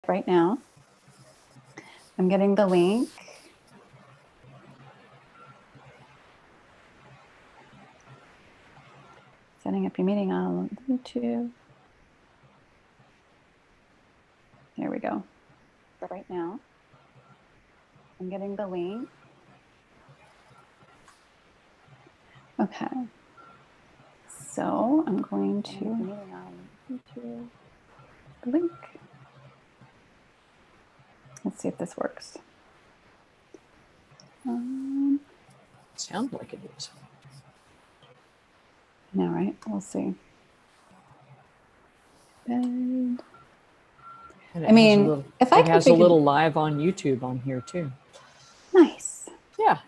right now. I'm getting the link. Setting up your meeting on YouTube. There we go. Right now. I'm getting the link. Okay. So I'm going to meeting on YouTube. The link. Let's see if this works. Sounds like it is. No, right? We'll see. And I mean, if I could, it has a little live on YouTube on here too. Nice. Yeah.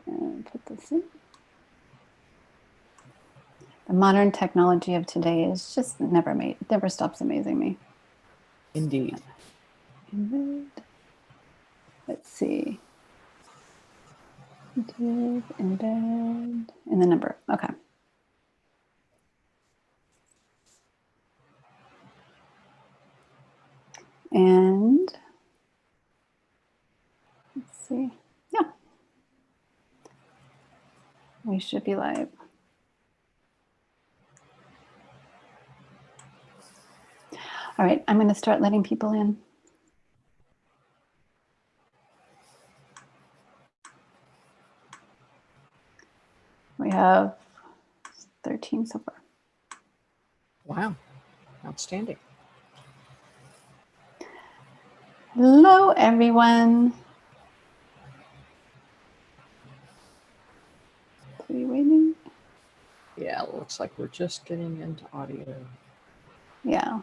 And put this in. The modern technology of today is just never stops amazing me. Indeed. Let's see. YouTube, embed, and the number. Okay. And let's see. Yeah. We should be live. All right, I'm going to start letting people in. We have 13 so far. Wow, outstanding. Hello, everyone. Are you waiting? Yeah, it looks like we're just getting into audio. Yeah,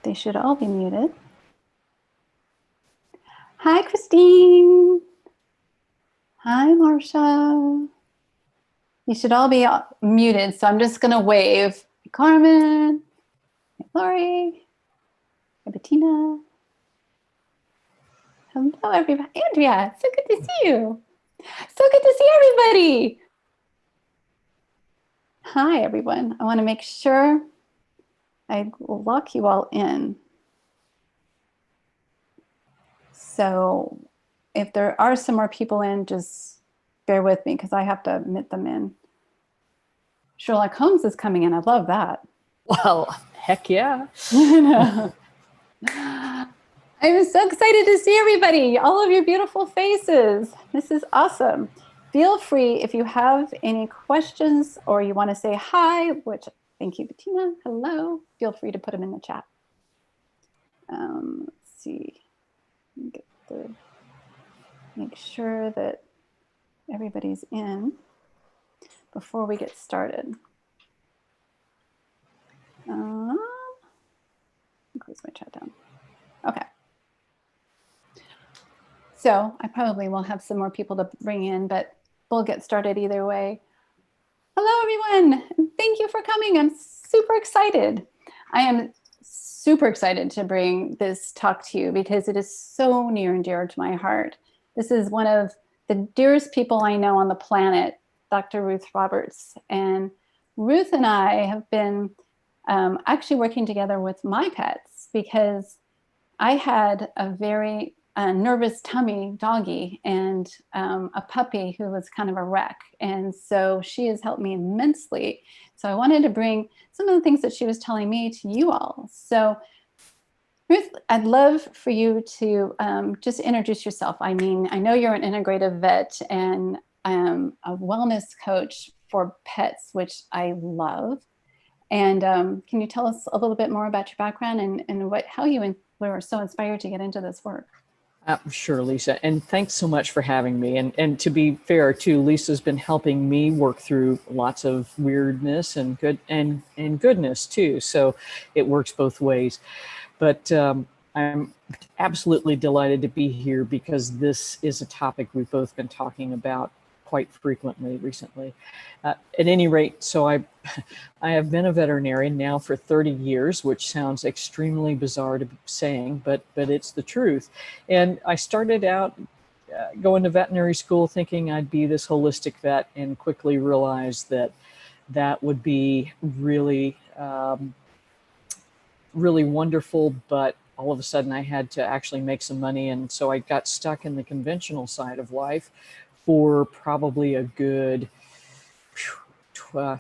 they should all be muted. Hi, Christine. Hi, Marcia. You should all be muted, so I'm just going to wave. Hi, Carmen. Hi, Lori. Hi, Bettina. Hello, everybody. Andrea, so good to see you. So good to see everybody. Hi, everyone. I want to make sure I lock you all in. So if there are some more people in, just bear with me because I have to admit them in. Sherlock Holmes is coming in. I love that. Well, heck yeah. I'm so excited to see everybody, all of your beautiful faces. This is awesome. Feel free if you have any questions or you want to say hi, which thank you, Bettina. Hello. Feel free to put them in the chat. Let's see. Make sure that everybody's in before we get started. Close my chat down. Okay. So I probably will have some more people to bring in, but we'll get started either way. Hello, everyone. Thank you for coming. I'm super excited. I am super excited to bring this talk to you because it is so near and dear to my heart. This is one of the dearest people I know on the planet, Dr. Ruth Roberts. And Ruth and I have been actually working together with my pets because I had a very nervous tummy doggy and a puppy who was kind of a wreck. And so she has helped me immensely. So I wanted to bring some of the things that she was telling me to you all. So Ruth, I'd love for you to just introduce yourself. I mean, I know you're an integrative vet and a wellness coach for pets, which I love. And can you tell us a little bit more about your background and how you were so inspired to get into this work? Sure, Lisa. And thanks so much for having me. And to be fair, too, Lisa's been helping me work through lots of weirdness and goodness, too. So it works both ways. But I'm absolutely delighted to be here because this is a topic we've both been talking about quite frequently recently. At any rate, so I have been a veterinarian now for 30 years, which sounds extremely bizarre to be saying, but it's the truth. And I started out going to veterinary school thinking I'd be this holistic vet and quickly realized that would be really, really wonderful, but all of a sudden I had to actually make some money. And so I got stuck in the conventional side of life for probably a good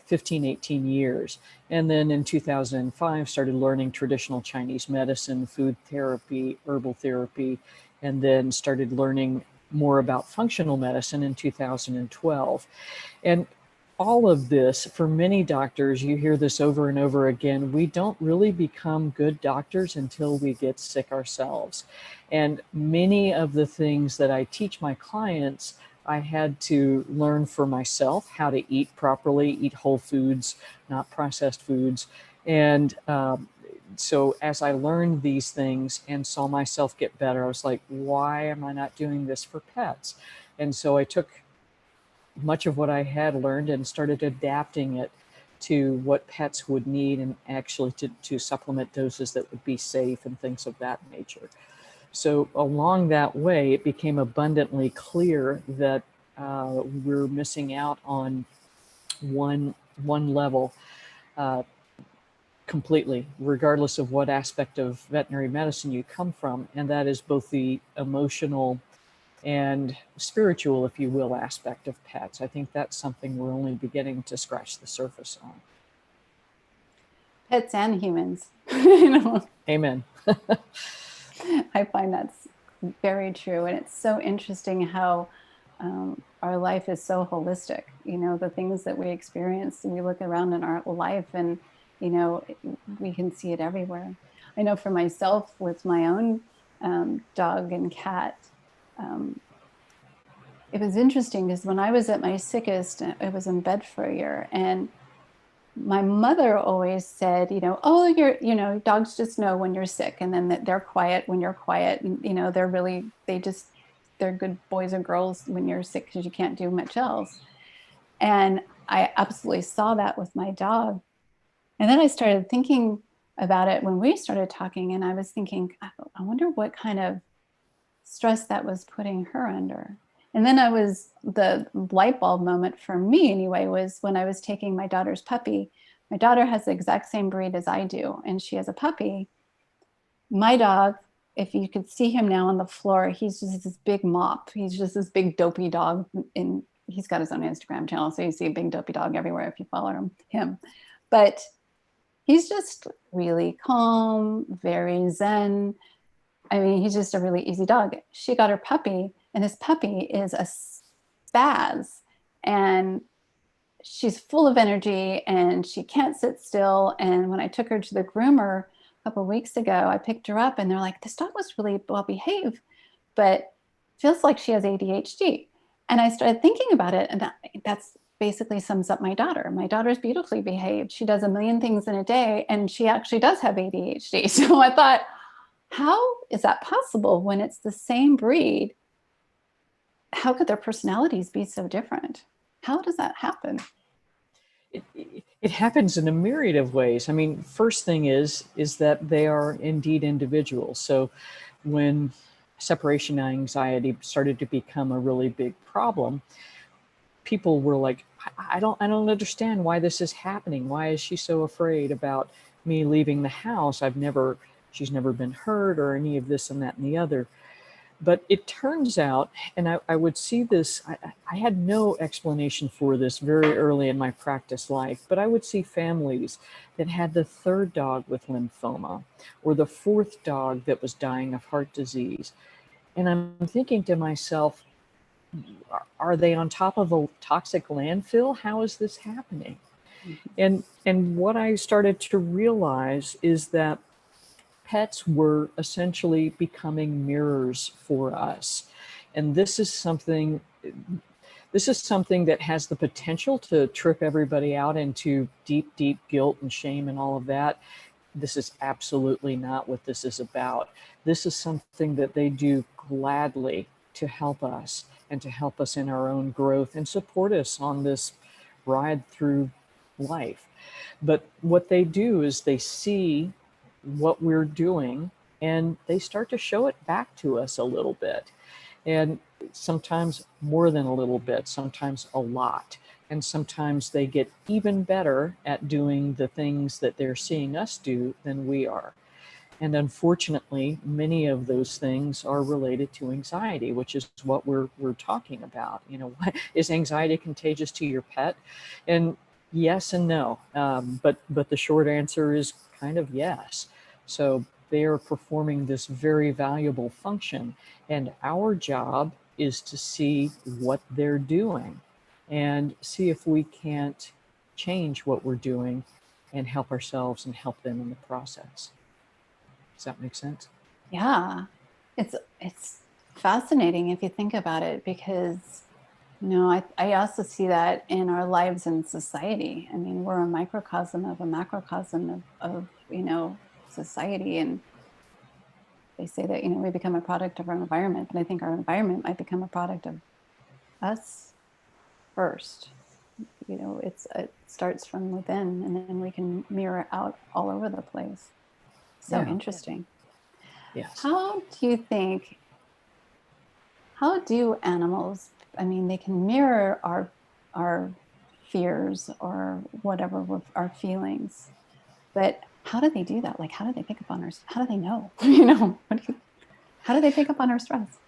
15, 18 years. And then in 2005, started learning traditional Chinese medicine, food therapy, herbal therapy, and then started learning more about functional medicine in 2012. And all of this, for many doctors, you hear this over and over again, we don't really become good doctors until we get sick ourselves. And many of the things that I teach my clients, I had to learn for myself how to eat properly, eat whole foods, not processed foods. And so as I learned these things and saw myself get better, I was like, why am I not doing this for pets? And so I took much of what I had learned and started adapting it to what pets would need, and actually to supplement doses that would be safe and things of that nature. So along that way, it became abundantly clear that we're missing out on one level completely, regardless of what aspect of veterinary medicine you come from, and that is both the emotional and spiritual, if you will, aspect of pets. I think that's something we're only beginning to scratch the surface on. Pets and humans. You know, Amen. I find that's very true. And it's so interesting how our life is so holistic. You know, the things that we experience, we look around in our life and, you know, we can see it everywhere. I know for myself with my own dog and cat, it was interesting because when I was at my sickest, I was in bed for a year, and my mother always said, you know, oh, dogs just know when you're sick, and then that they're quiet when you're quiet, and you know, they're good boys or girls when you're sick because you can't do much else. And I absolutely saw that with my dog. And then I started thinking about it when we started talking, and I was thinking, I wonder what kind of stress that was putting her under. And then the light bulb moment for me anyway, was when I was taking my daughter's puppy. My daughter has the exact same breed as I do, and she has a puppy. My dog, if you could see him now on the floor, he's just this big mop. He's just this big dopey dog. And he's got his own Instagram channel, so you see a big dopey dog everywhere if you follow him. But he's just really calm, very zen. I mean, he's just a really easy dog. She got her puppy, and this puppy is a spaz, and she's full of energy, and she can't sit still. And when I took her to the groomer a couple of weeks ago, I picked her up, and they're like, this dog was really well behaved, but feels like she has ADHD. And I started thinking about it, and that's basically sums up my daughter. My daughter's beautifully behaved. She does a million things in a day, and she actually does have ADHD. So I thought, how is that possible when it's the same breed? How could their personalities be so different? How does that happen? It happens in a myriad of ways. I mean, first thing is that they are indeed individuals. So when separation anxiety started to become a really big problem, people were like, I don't understand why this is happening. Why is she so afraid about me leaving the house? She's never been hurt or any of this and that and the other. But it turns out, and I would see this, I had no explanation for this very early in my practice life, but I would see families that had the third dog with lymphoma or the fourth dog that was dying of heart disease. And I'm thinking to myself, are they on top of a toxic landfill? How is this happening? And what I started to realize is that pets were essentially becoming mirrors for us. And this is something that has the potential to trip everybody out into deep, deep guilt and shame and all of that. This is absolutely not what this is about. This is something that they do gladly to help us and to help us in our own growth and support us on this ride through life. But what they do is they see what we're doing and they start to show it back to us a little bit. And sometimes more than a little bit, sometimes a lot. And sometimes they get even better at doing the things that they're seeing us do than we are. And unfortunately, many of those things are related to anxiety, which is what we're talking about. You know, is anxiety contagious to your pet? And yes and no. But the short answer is kind of yes. So they are performing this very valuable function, and our job is to see what they're doing and see if we can't change what we're doing and help ourselves and help them in the process. Does that make sense? Yeah. It's fascinating if you think about it, because I also see that in our lives in society. I mean, we're a microcosm of a macrocosm of society. And they say that, we become a product of our environment, but I think our environment might become a product of us first. It starts from within, and then we can mirror out all over the place. So Yeah. interesting. Yes. How do animals, I mean, they can mirror our fears or whatever with our feelings, but how do they do that? Like, how do they pick up on our, how do they know? How do they pick up on our stress?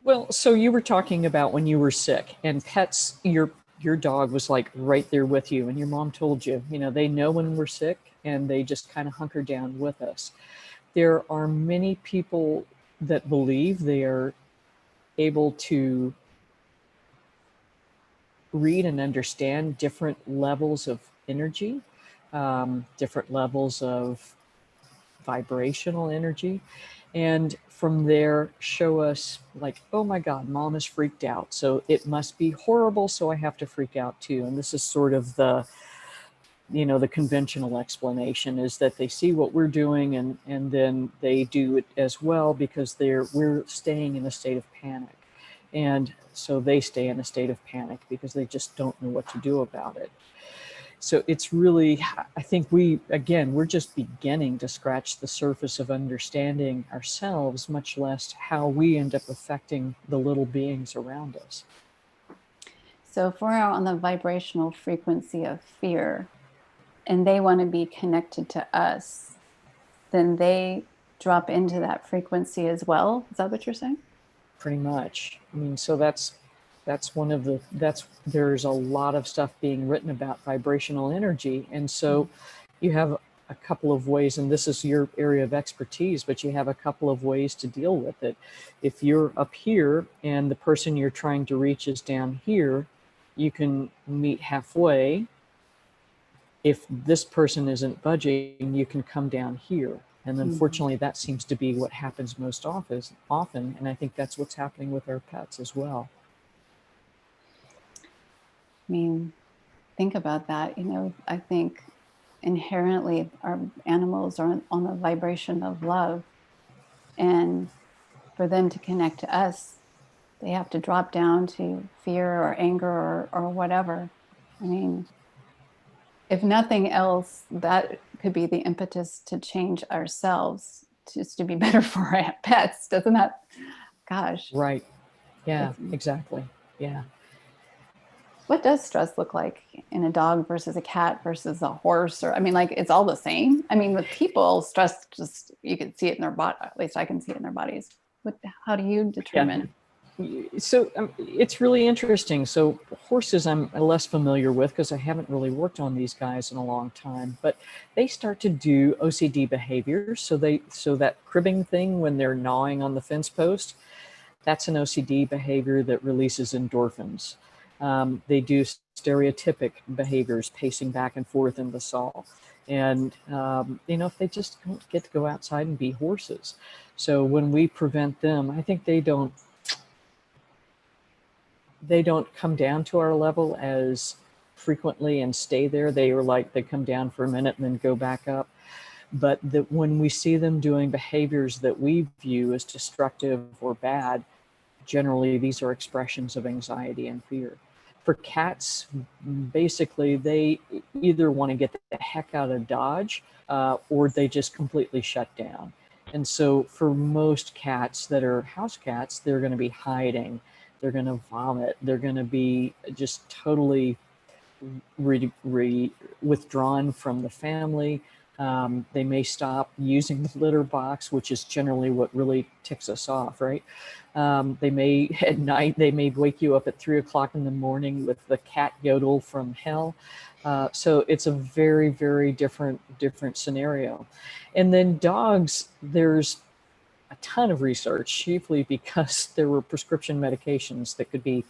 Well, so you were talking about when you were sick, and pets, your dog was like right there with you, and your mom told you, they know when we're sick and they just kind of hunker down with us. There are many people that believe they are able to read and understand different levels of energy, different levels of vibrational energy, and from there show us like, oh my God, mom is freaked out, so it must be horrible, so I have to freak out too. And this is sort of the conventional explanation, is that they see what we're doing and then they do it as well, because we're staying in a state of panic. And so they stay in a state of panic because they just don't know what to do about it. So it's really, I think we're just beginning to scratch the surface of understanding ourselves, much less how we end up affecting the little beings around us. So if we're on the vibrational frequency of fear and they want to be connected to us, then they drop into that frequency as well. Is that what you're saying? Pretty much. I mean, so that's one of the there's a lot of stuff being written about vibrational energy. And so you have a couple of ways, and this is your area of expertise, but you have a couple of ways to deal with it. If you're up here and the person you're trying to reach is down here, you can meet halfway. If this person isn't budging, you can come down here. And unfortunately, that seems to be what happens most often. And I think that's what's happening with our pets as well. I mean, think about that. I think inherently our animals are on the vibration of love. And for them to connect to us, they have to drop down to fear or anger or whatever. I mean, if nothing else, that could be the impetus to change ourselves, just to be better for our pets. Doesn't that, gosh. Right. Yeah, exactly. Yeah. What does stress look like in a dog versus a cat versus a horse? Or, I mean, like, it's all the same. I mean, with people, stress, just, you can see it in their body. At least I can see it in their bodies. How do you determine? So it's really interesting. So horses I'm less familiar with because I haven't really worked on these guys in a long time, but they start to do OCD behaviors. So that cribbing thing when they're gnawing on the fence post, that's an OCD behavior that releases endorphins. They do stereotypic behaviors, pacing back and forth in the stall. And, if they just don't get to go outside and be horses. So when we prevent them, I think they don't come down to our level as frequently and stay there. They come down for a minute and then go back up. But that when we see them doing behaviors that we view as destructive or bad, generally these are expressions of anxiety and fear. For cats, basically they either want to get the heck out of Dodge or they just completely shut down. And so for most cats that are house cats, they're going to be hiding. They're going to vomit. They're going to be just totally withdrawn from the family. They may stop using the litter box, which is generally what really ticks us off, right? They may, at night, they may wake you up at 3 o'clock in the morning with the cat yodel from hell. So it's a very, very different scenario. And then dogs, there's a ton of research, chiefly because there were prescription medications that could be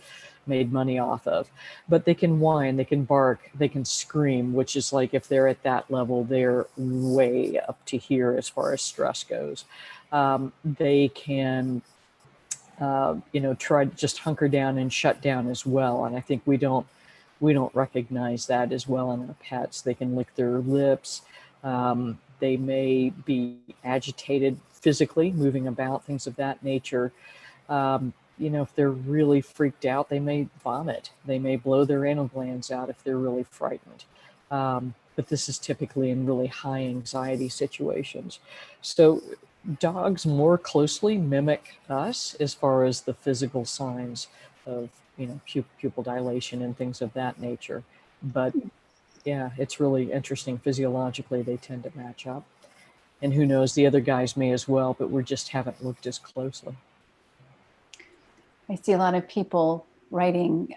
made money off of. But they can whine, they can bark, they can scream, which is like, if they're at that level, they're way up to here as far as stress goes. They can, try to just hunker down and shut down as well. And I think we don't recognize that as well in our pets. They can lick their lips. They may be agitated physically, moving about, things of that nature. If they're really freaked out, they may vomit. They may blow their anal glands out if they're really frightened. But this is typically in really high anxiety situations. So dogs more closely mimic us as far as the physical signs of, pupil dilation and things of that nature. But yeah, it's really interesting. Physiologically, they tend to match up. And who knows, the other guys may as well, but we just haven't looked as closely. I see a lot of people writing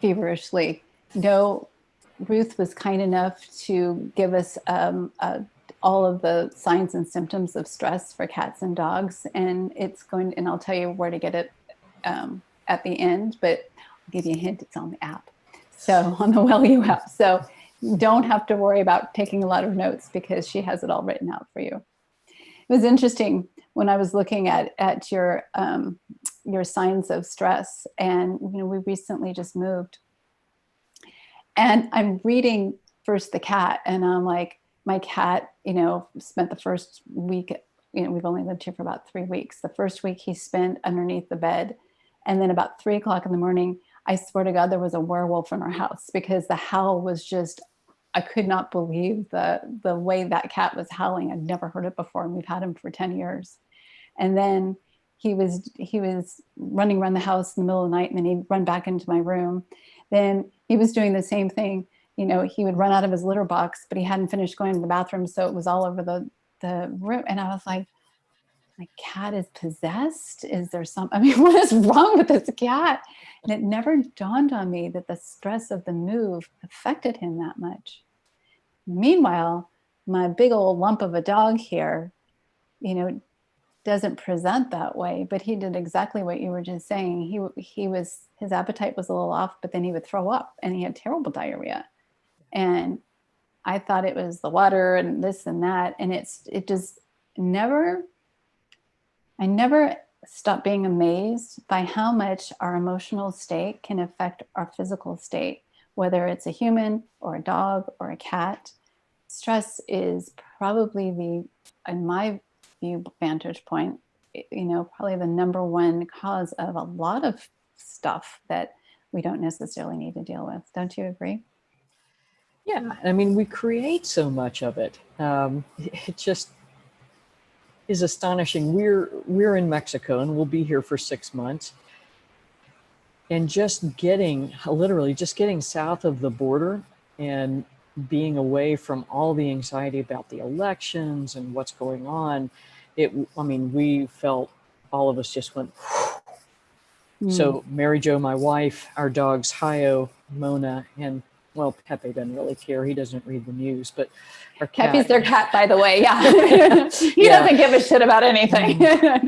feverishly. No, Ruth was kind enough to give us all of the signs and symptoms of stress for cats and dogs, and and I'll tell you where to get it at the end, but I'll give you a hint, it's on the app. So on the WellU app. So you don't have to worry about taking a lot of notes because she has it all written out for you. It was interesting when I was looking at your signs of stress, and we recently just moved, and I'm reading first the cat, and I'm like, my cat, spent the first week, we've only lived here for about 3 weeks. The first week he spent underneath the bed, and then about 3 o'clock in the morning, I swear to God, there was a werewolf in our house, because the howl was just, I could not believe the way that cat was howling. I'd never heard it before, and we've had him for 10 years. And then he was running around the house in the middle of the night, and then he'd run back into my room. Then he was doing the same thing. He would run out of his litter box, but he hadn't finished going to the bathroom, so it was all over the room. And I was like, my cat is possessed? Is there what is wrong with this cat? And it never dawned on me that the stress of the move affected him that much. Meanwhile, my big old lump of a dog here, doesn't present that way, but he did exactly what you were just saying. His appetite was a little off, but then he would throw up, and he had terrible diarrhea. And I thought it was the water and this and that. And it just I never stopped being amazed by how much our emotional state can affect our physical state, whether it's a human or a dog or a cat. Stress is probably in my vantage point, probably the number one cause of a lot of stuff that we don't necessarily need to deal with. Don't you agree? Yeah, I mean, we create so much of it. It just is astonishing. We're in Mexico, and we'll be here for 6 months. And literally just getting south of the border and being away from all the anxiety about the elections and what's going on, we felt, all of us just went. So Mary Jo, my wife, our dogs, Hayo, Mona, and Pepe doesn't really care. He doesn't read the news, but our cat. Pepe's their cat, by the way. Yeah. He doesn't give a shit about anything.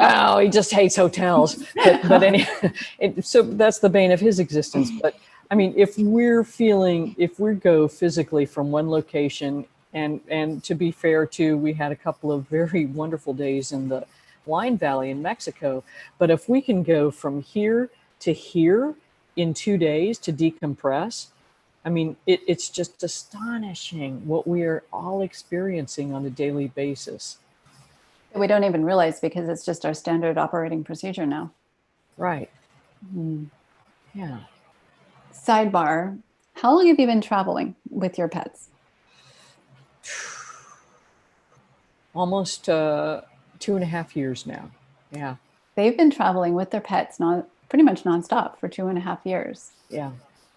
Oh, he just hates hotels. But anyway, so that's the bane of his existence. But I mean, if we go physically from one location, and to be fair too, we had a couple of very wonderful days in the Wine Valley in Mexico. But if we can go from here to here in 2 days to decompress, I mean, it's just astonishing what we are all experiencing on a daily basis. We don't even realize, because it's just our standard operating procedure now. Right. Yeah. Sidebar, how long have you been traveling with your pets? Almost 2.5 years now. Yeah. They've been traveling with their pets pretty much nonstop for 2.5 years. Yeah.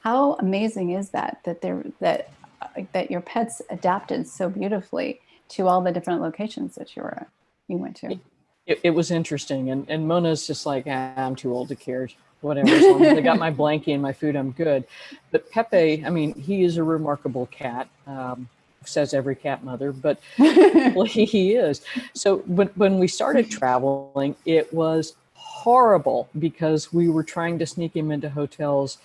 How amazing is that your pets adapted so beautifully? to all the different locations that you went to. It was interesting. And Mona's just like, I'm too old to care. Whatever. As long as I got my blankie and my food, I'm good. But Pepe, I mean, he is a remarkable cat. Says every cat mother, but well, he is. So when we started traveling, it was horrible because we were trying to sneak him into hotels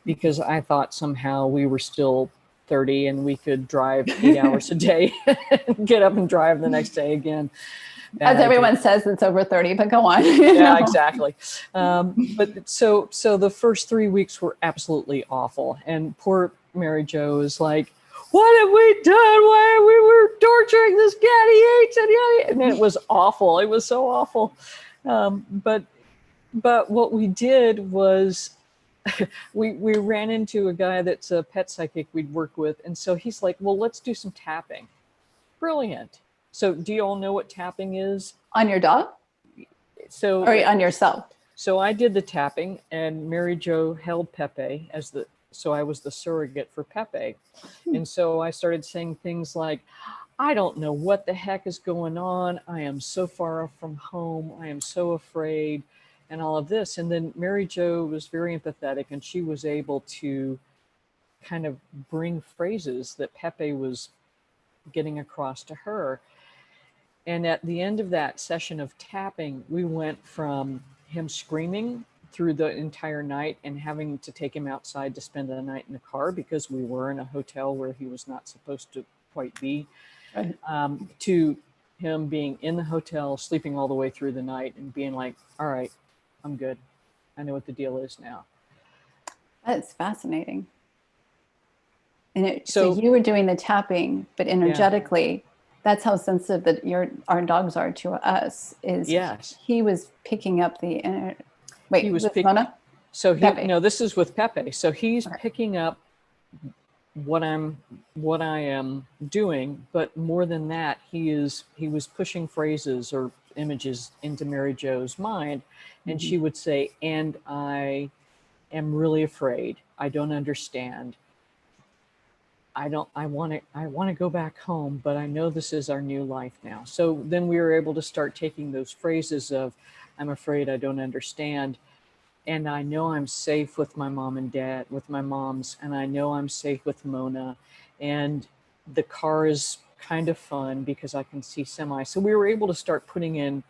because I thought somehow we were still 30 and we could drive 8 hours a day and get up and drive the next day again. As everyone says, it's over 30, but go on. Yeah, exactly. But so the first 3 weeks were absolutely awful. And poor Mary Jo is like, what have we done? Why we were torturing this cat? He ate and it was awful. It was so awful. But what we did was we ran into a guy that's a pet psychic we'd worked with. And so he's like, well, let's do some tapping. Brilliant. So do you all know what tapping is? On your dog? So or on yourself? So I did the tapping and Mary Jo held Pepe so I was the surrogate for Pepe. And so I started saying things like, I don't know what the heck is going on. I am so far from home. I am so afraid and all of this. And then Mary Jo was very empathetic and she was able to kind of bring phrases that Pepe was getting across to her. And at the end of that session of tapping, we went from him screaming through the entire night and having to take him outside to spend the night in the car because we were in a hotel where he was not supposed to quite be, to him being in the hotel, sleeping all the way through the night and being like, all right, I'm good. I know what the deal is now. That's fascinating. And so you were doing the tapping, but energetically, that's how sensitive that our dogs are to us. Yes. He was picking up the Wait, he was Mona? So this is with Pepe. So he's picking up what I am doing, but more than that, he was pushing phrases or images into Mary Jo's mind, and she would say, and I am really afraid. I don't understand. I want to go back home, but I know this is our new life now. So then we were able to start taking those phrases of, I'm afraid, I don't understand. And I know I'm safe with my mom and dad, with my moms, and I know I'm safe with Mona. And the car is kind of fun because I can see semi. So we were able to start putting in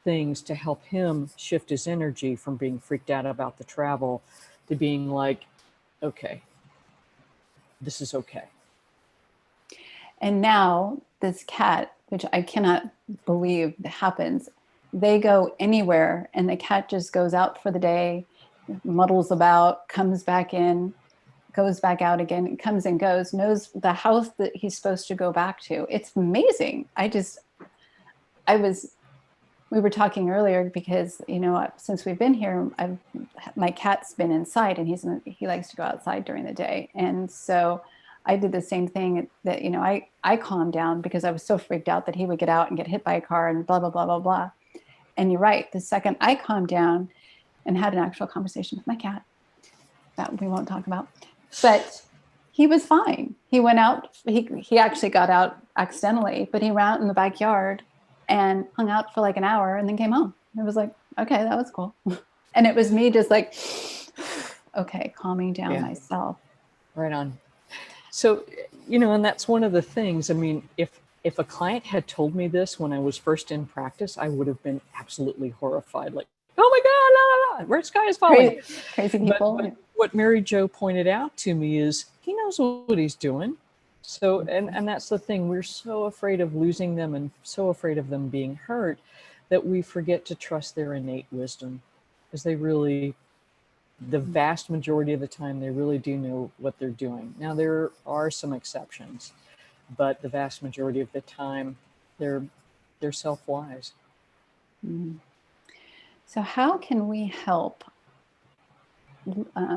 things to help him shift his energy from being freaked out about the travel to being like, okay, this is okay. And now this cat, which I cannot believe happens, they go anywhere and the cat just goes out for the day, muddles about, comes back in, goes back out again, comes and goes, knows the house that he's supposed to go back to. It's amazing. We were talking earlier because, since we've been here, my cat's been inside and he likes to go outside during the day. And so I did the same thing that, I calmed down because I was so freaked out that he would get out and get hit by a car and blah, blah, blah, blah, blah. And you're right. The second I calmed down and had an actual conversation with my cat that we won't talk about, but he was fine. He went out. He actually got out accidentally, but he went out in the backyard and hung out for like an hour and then came home. It was like, okay, that was cool. And it was me just like, okay, calming down myself. Right on. So, and that's one of the things. I mean, if a client had told me this when I was first in practice, I would have been absolutely horrified. Like, oh my God, la, la, la, red sky is falling. Crazy people. But what Mary Jo pointed out to me is he knows what he's doing. So, and that's the thing. We're so afraid of losing them and so afraid of them being hurt that we forget to trust their innate wisdom, because the vast majority of the time, they really do know what they're doing. Now, there are some exceptions, but the vast majority of the time, they're self-wise. So how can we help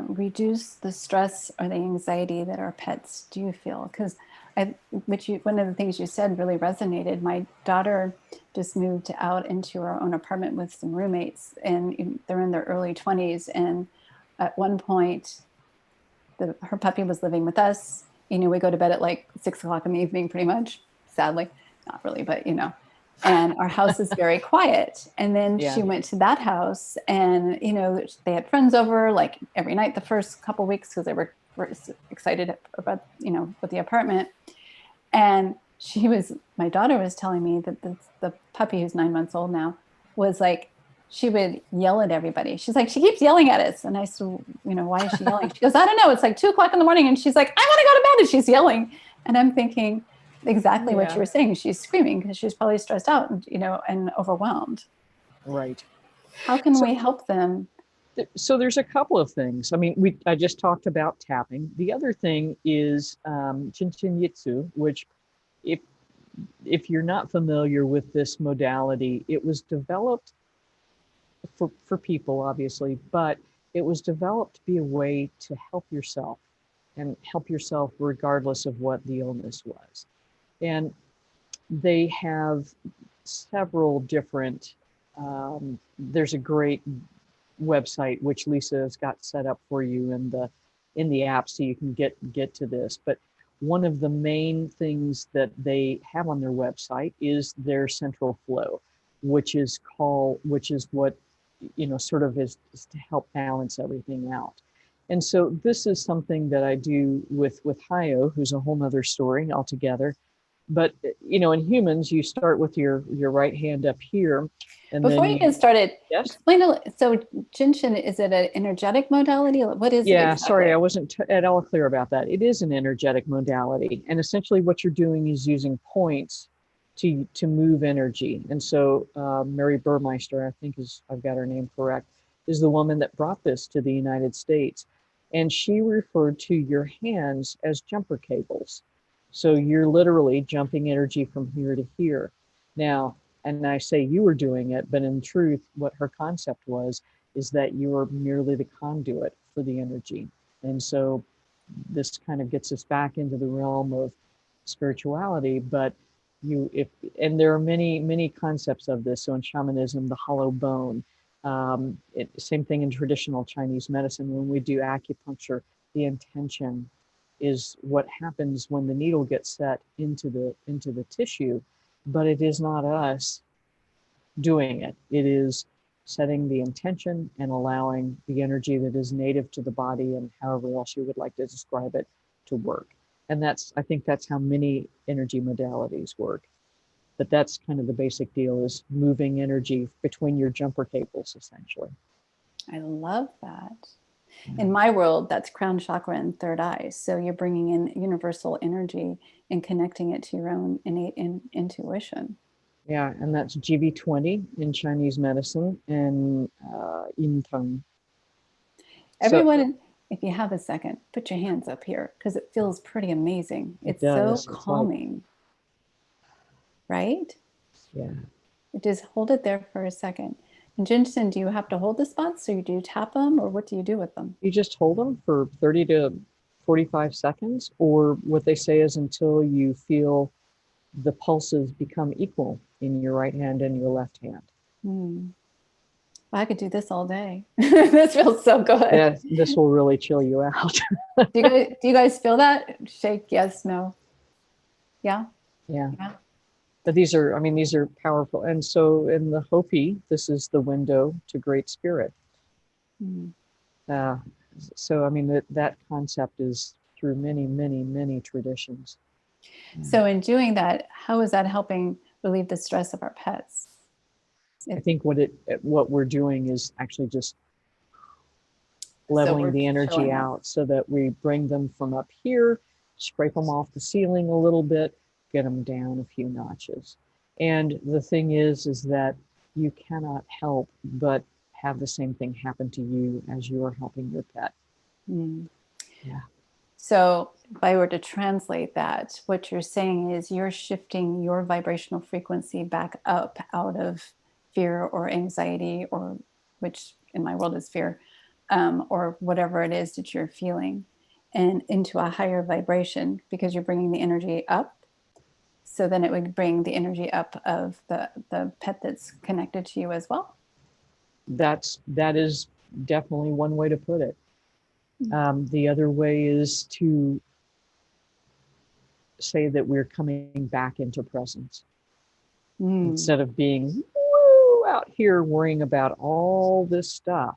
reduce the stress or the anxiety that our pets do feel? Because one of the things you said really resonated. My daughter just moved out into her own apartment with some roommates, and they're in their early 20s. And at one point, her puppy was living with us. We go to bed at like 6 o'clock in the evening, pretty much, sadly. not really, but you know, and our house is very quiet. And then Yeah. she went to that house, and you know, they had friends over like every night the first couple weeks because they were excited about, you know, with the apartment. And my daughter was telling me that the puppy, who's 9 months old now, was like, she would yell at everybody. She's like, she keeps yelling at us. And I said, you know, why is she yelling? She goes, I don't know. It's like 2 o'clock in the morning. And she's like, I want to go to bed. And she's yelling. And I'm thinking exactly what Yeah. you were saying. She's screaming because she's probably stressed out, and, you know, and overwhelmed. Right. How can So, we help them? so there's a couple of things. I mean, I just talked about tapping. The other thing is Chin Chin Jitsu, which if if you're not familiar with this modality, it was developed for people, obviously, but it was developed to be a way to help yourself and help yourself regardless of what the illness was. And they have several different, there's a great website which Lisa has got set up for you in the app so you can get to this. But one of the main things that they have on their website is their central flow, which is what, you know, sort of is to help balance everything out. And so this is something that I do with Hayo, who's a whole nother story altogether. But you know, in humans, you start with your right hand up here, and Before then you get started, yes. explain so Jinshin, is it an energetic modality? What is it Yeah, exactly? sorry, I wasn't at all clear about that. It is an energetic modality, and essentially what you're doing is using points to move energy. And so Mary Burmeister, I think I've got her name correct, is the woman that brought this to the United States, and she referred to your hands as jumper cables. So you're literally jumping energy from here to here. Now, and I say you were doing it, but in truth, what her concept was is that you are merely the conduit for the energy. And so this kind of gets us back into the realm of spirituality, but and there are many concepts of this. So in shamanism, the hollow bone, same thing in traditional Chinese medicine. When we do acupuncture, the intention is what happens when the needle gets set into the tissue, but it is not us doing it. It is setting the intention and allowing the energy that is native to the body, and however else you would like to describe it, to work. And I think that's how many energy modalities work. But that's kind of the basic deal, is moving energy between your jumper cables, essentially. I love that. Yeah. In my world, that's crown chakra and third eye. So you're bringing in universal energy and connecting it to your own innate intuition. Yeah, and that's GV20 in Chinese medicine, and Yin Teng. Everyone, if you have a second, put your hands up here because it feels pretty amazing. It's so calming, right? Yeah. Just hold it there for a second. And Jinsen, do you have to hold the spots, or do you tap them, or what do you do with them? You just hold them for 30 to 45 seconds, or what they say is until you feel the pulses become equal in your right hand and your left hand. Well, I could do this all day. This feels so good. Yeah, this will really chill you out. Do you guys feel that? Shake yes, no. Yeah? Yeah. But these are powerful. And so in the Hopi, this is the window to Great Spirit. So, I mean, that concept is through many traditions. So in doing that, how is that helping relieve the stress of our pets? I think what we're doing is actually just leveling the energy out so that we bring them from up here, scrape them off the ceiling a little bit, get them down a few notches. And the thing is that you cannot help but have the same thing happen to you as you are helping your pet. Yeah. So if I were to translate that, what you're saying is you're shifting your vibrational frequency back up out of fear or anxiety, or which in my world is fear, or whatever it is that you're feeling, and into a higher vibration, because you're bringing the energy up. So then it would bring the energy up of the pet that's connected to you as well. That is definitely one way to put it. The other way is to say that we're coming back into presence. instead of being woo, out here worrying about all this stuff.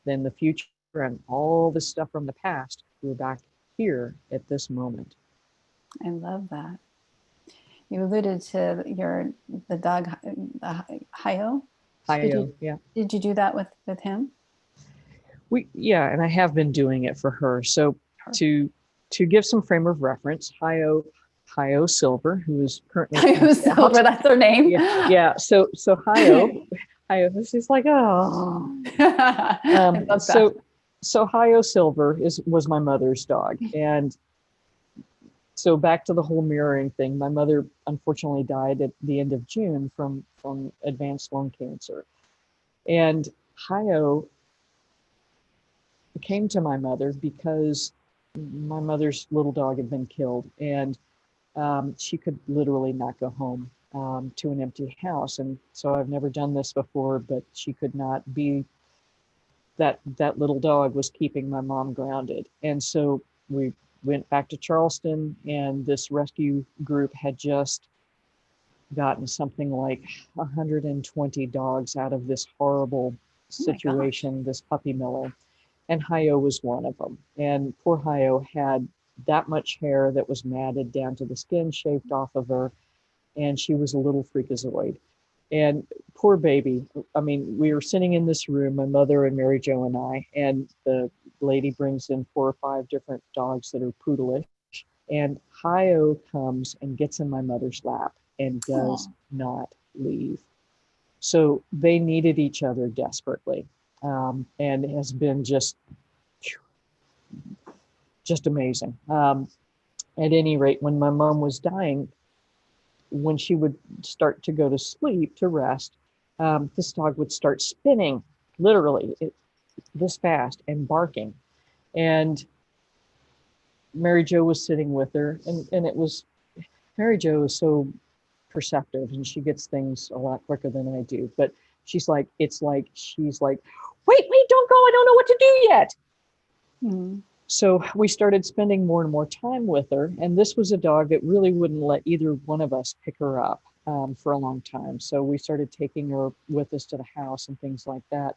Then the future and all the stuff from the past, we're back here at this moment. I love that. You alluded to the dog, Hayo. Hayo, yeah. Did you do that with him? And I have been doing it for her. So to give some frame of reference, Hayo Silver, who is currently Hayo Silver, that's her name. Yeah. So Hayo, she's like, oh. I love that. So Hayo Silver was my mother's dog, and so back to the whole mirroring thing. My mother unfortunately died at the end of June from advanced lung cancer, and Hayo came to my mother because my mother's little dog had been killed, and she could literally not go home to an empty house. And so I've never done this before, but she could not be, that little dog was keeping my mom grounded. And so we went back to Charleston, and this rescue group had just gotten something like 120 dogs out of this horrible situation, this puppy mill. And Hayo was one of them. And poor Hayo had that much hair that was matted down to the skin, shaved off of her, and she was a little freakazoid. And poor baby, I mean, we were sitting in this room, my mother and Mary Jo and I, and the lady brings in 4 or 5 different dogs that are poodleish. And Hayo comes and gets in my mother's lap and does not leave. So they needed each other desperately. And it has been just amazing. At any rate, when my mom was dying, when she would start to go to sleep to rest, this dog would start spinning, literally this fast, and barking. And Mary Jo was sitting with her, and it was, Mary Jo is so perceptive, and she gets things a lot quicker than I do. But she's like, wait, don't go. I don't know what to do yet. Mm. So we started spending more and more time with her. And this was a dog that really wouldn't let either one of us pick her up for a long time. So we started taking her with us to the house and things like that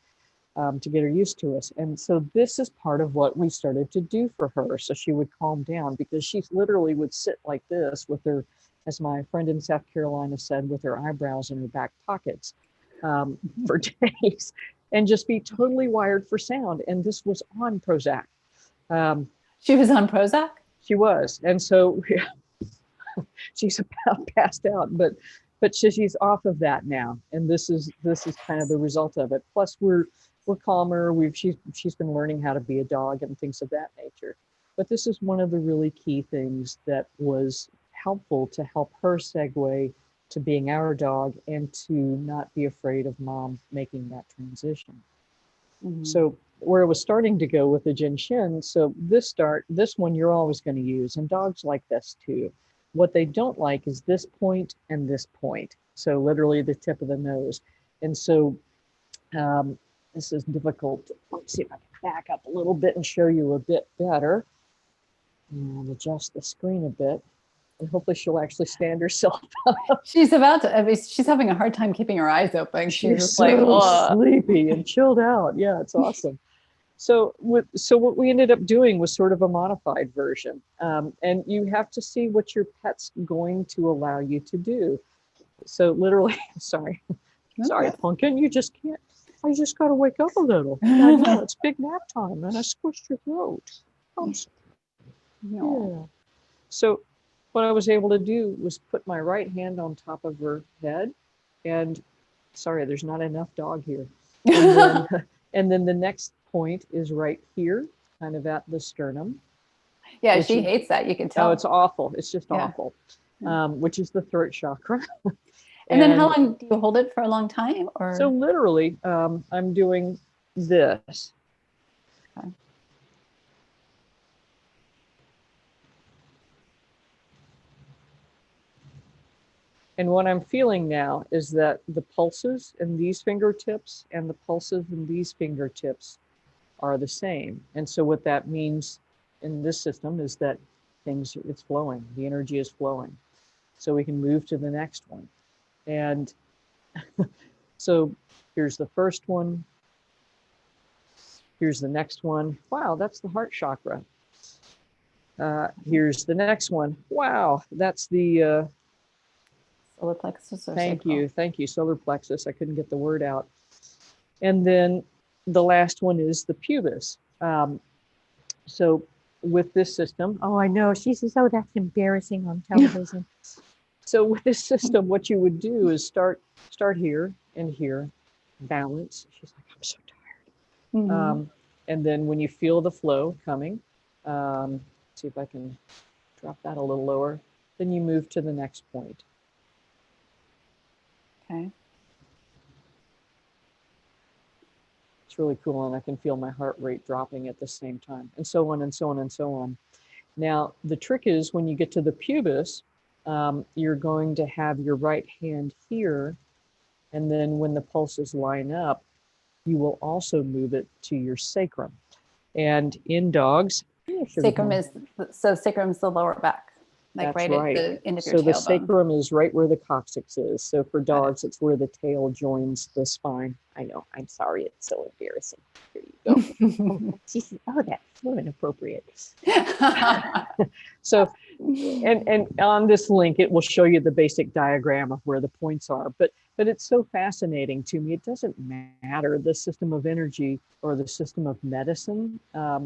to get her used to us. And so this is part of what we started to do for her. So she would calm down, because she literally would sit like this with her, as my friend in South Carolina said, with her eyebrows in her back pockets for days, and just be totally wired for sound. And this was on Prozac. She was on Prozac? She was. And so she's about passed out, but she's off of that now. And this is kind of the result of it. Plus we're calmer. She's been learning how to be a dog and things of that nature. But this is one of the really key things that was helpful to help her segue to being our dog and to not be afraid of mom making that transition. Mm-hmm. So where it was starting to go with the Jin Shin, so this one you're always going to use, and dogs like this too. What they don't like is this point and this point. So literally the tip of the nose. And so this is difficult. Let's see if I can back up a little bit and show you a bit better. And adjust the screen a bit. And hopefully she'll actually stand herself up. She's about to, I mean, she's having a hard time keeping her eyes open. She's just so like, sleepy and chilled out. Yeah, it's awesome. So what we ended up doing was sort of a modified version. And you have to see what your pet's going to allow you to do. So literally, sorry, Pumpkin, you just can't, I just got to wake up a little. I know, it's big nap time and I squished your throat. I'm sorry. Yeah. So what I was able to do was put my right hand on top of her head, and sorry, there's not enough dog here. And then the next point is right here, kind of at the sternum. Yeah, she hates that. You can tell. Oh, it's awful. It's just awful. Which is the throat chakra. And then how long do you hold it for? A long time, or? So literally, I'm doing this. Okay. And what I'm feeling now is that the pulses in these fingertips and the pulses in these fingertips are the same. And so what that means in this system is that it's flowing, the energy is flowing. So we can move to the next one. And so here's the first one. Here's the next one. Wow, that's the heart chakra. Here's the next one. Wow, that's the Solar plexus or thank sacral? you, solar plexus. I couldn't get the word out. And then the last one is the pubis. So with this system, Oh, I know. She says, "Oh, that's embarrassing on television." so with this system, what you would do is start here and here, balance. She's like, I'm so tired. Mhm. And then when you feel the flow coming, see if I can drop that a little lower, then you move to the next point. Okay. It's really cool, and I can feel my heart rate dropping at the same time, and so on and so on and so on. Now, the trick is when you get to the pubis, you're going to have your right hand here, and then when the pulses line up, you will also move it to your sacrum. And in dogs, Sacrum is sacrum's the lower back, like that's right right. at the end of So your the tailbone. sacrum is right where the coccyx is. So for Got it. dogs, it's where the tail joins the spine. I know, I'm sorry, it's so embarrassing. Here you go. She says, "Oh, that's so inappropriate." So, and on this link, it will show you the basic diagram of where the points are. But it's so fascinating to me. It doesn't matter the system of energy or the system of medicine,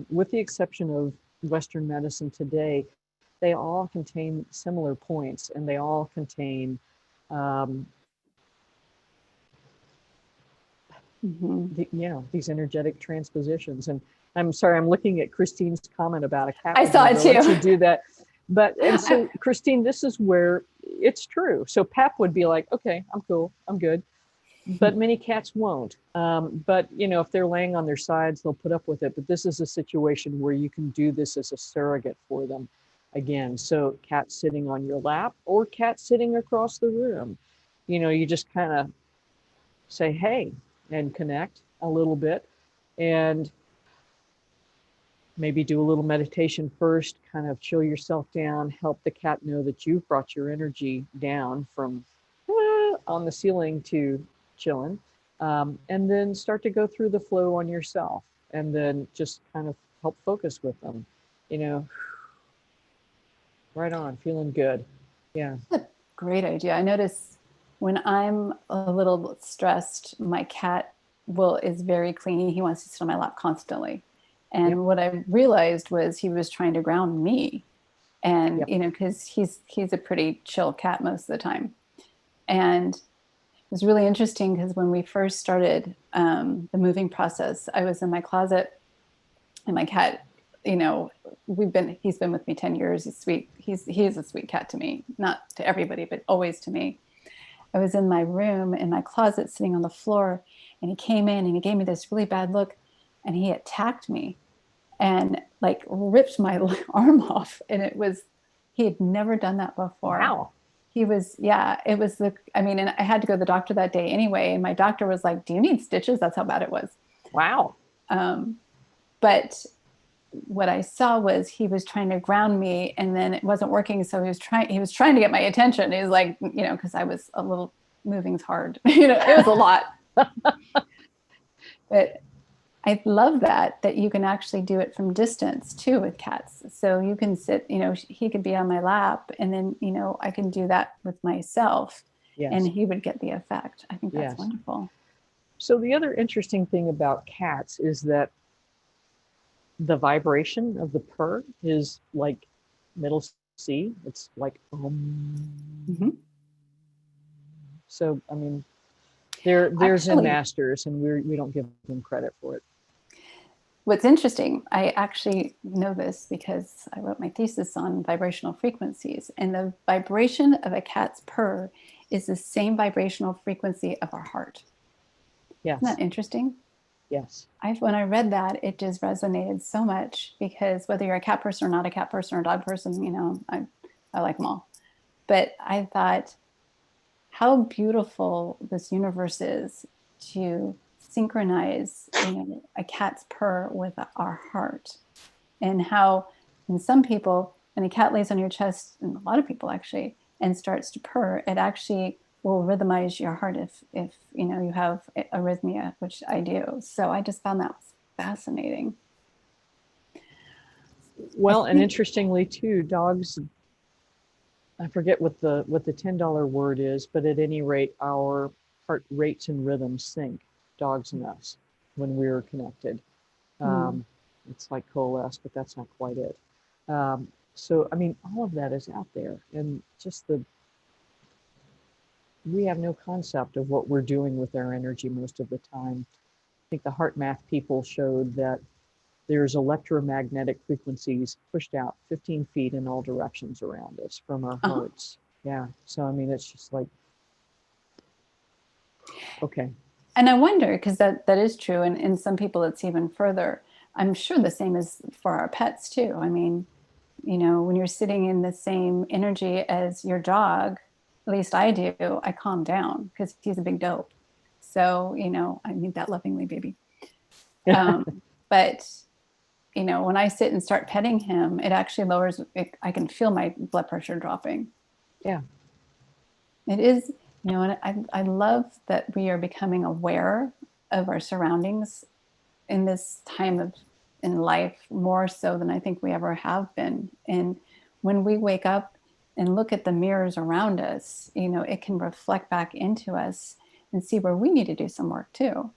with the exception of Western medicine today. They all contain similar points, and they all contain these energetic transpositions. And I'm sorry, I'm looking at Christine's comment about a cat. I saw it too. Let you do that. But, and so Christine, this is where it's true. So Pep would be like, okay, I'm cool, I'm good. But many cats won't. But, you know, if they're laying on their sides, they'll put up with it. But this is a situation where you can do this as a surrogate for them. Again, so cat sitting on your lap or cat sitting across the room. You know, you just kind of say, hey, and connect a little bit. And maybe do a little meditation first, kind of chill yourself down, help the cat know that you've brought your energy down from on the ceiling to chilling. And then start to go through the flow on yourself, and then just kind of help focus with them, you know, right on, feeling good. Yeah. Great idea. I notice when I'm a little stressed, my cat is very clingy. He wants to sit on my lap constantly. And what I realized was he was trying to ground me. And, you know, because he's a pretty chill cat most of the time. And it was really interesting because when we first started the moving process, I was in my closet and my cat, you know, he's been with me 10 years. He's sweet. He is a sweet cat to me, not to everybody, but always to me. I was in my room, in my closet, sitting on the floor, and he came in and he gave me this really bad look, and he attacked me and like ripped my arm off. And he had never done that before. Wow. It was and I had to go to the doctor that day anyway. And my doctor was like, do you need stitches? That's how bad it was. Wow. But what I saw was he was trying to ground me, and then it wasn't working. So he was trying to get my attention. He was like, you know, cause I was a little moving's hard, you know, it was a lot, but I love that you can actually do it from distance too with cats. So you can sit, you know, he could be on my lap, and then, you know, I can do that with myself, and he would get the effect. I think that's wonderful. So the other interesting thing about cats is that the vibration of the purr is like middle C. It's like, So, I mean, they're Zen masters, and we don't give them credit for it. What's interesting, I actually know this because I wrote my thesis on vibrational frequencies, and the vibration of a cat's purr is the same vibrational frequency of our heart. Yes. Isn't that interesting? Yes. When I read that, it just resonated so much, because whether you're a cat person or not a cat person or a dog person, you know, I like them all. But I thought how beautiful this universe is to synchronize, you know, a cat's purr with our heart, and how in some people, when a cat lays on your chest, and a lot of people actually, and starts to purr, it actually will rhythmize your heart if you know you have arrhythmia, which I do. So I just found that was fascinating. Well, and interestingly too, dogs, I forget what the $10 word is, but at any rate, our heart rates and rhythms sync, dogs and us, when we're connected. It's like coalesce, but that's not quite it. So, I mean, all of that is out there, and just we have no concept of what we're doing with our energy most of the time. I think the heart math people showed that there's electromagnetic frequencies pushed out 15 feet in all directions around us from our hearts. Yeah. So, I mean, it's just like, okay. And I wonder, because that is true. And in some people, it's even further. I'm sure the same is for our pets too. I mean, you know, when you're sitting in the same energy as your dog, at least I do, I calm down because he's a big dope. So, you know, I mean that lovingly, baby. But you know, when I sit and start petting him, it actually lowers, I can feel my blood pressure dropping. Yeah. It is, you know, and I love that we are becoming aware of our surroundings in this time of in life more so than I think we ever have been. And when we wake up and look at the mirrors around us, you know, it can reflect back into us and see where we need to do some work too.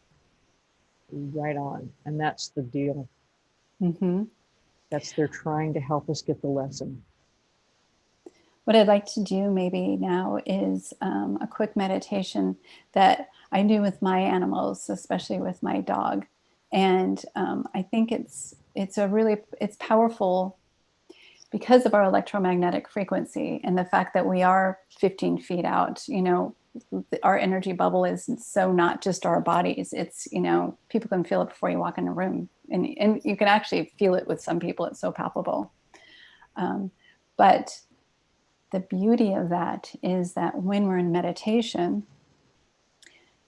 Right on. And that's the deal. Mm-hmm. They're trying to help us get the lesson. What I'd like to do maybe now is a quick meditation that I do with my animals, especially with my dog. And I think it's powerful because of our electromagnetic frequency and the fact that we are 15 feet out. You know, our energy bubble is so not just our bodies. It's, you know, people can feel it before you walk in a room, and you can actually feel it with some people. It's so palpable. But the beauty of that is that when we're in meditation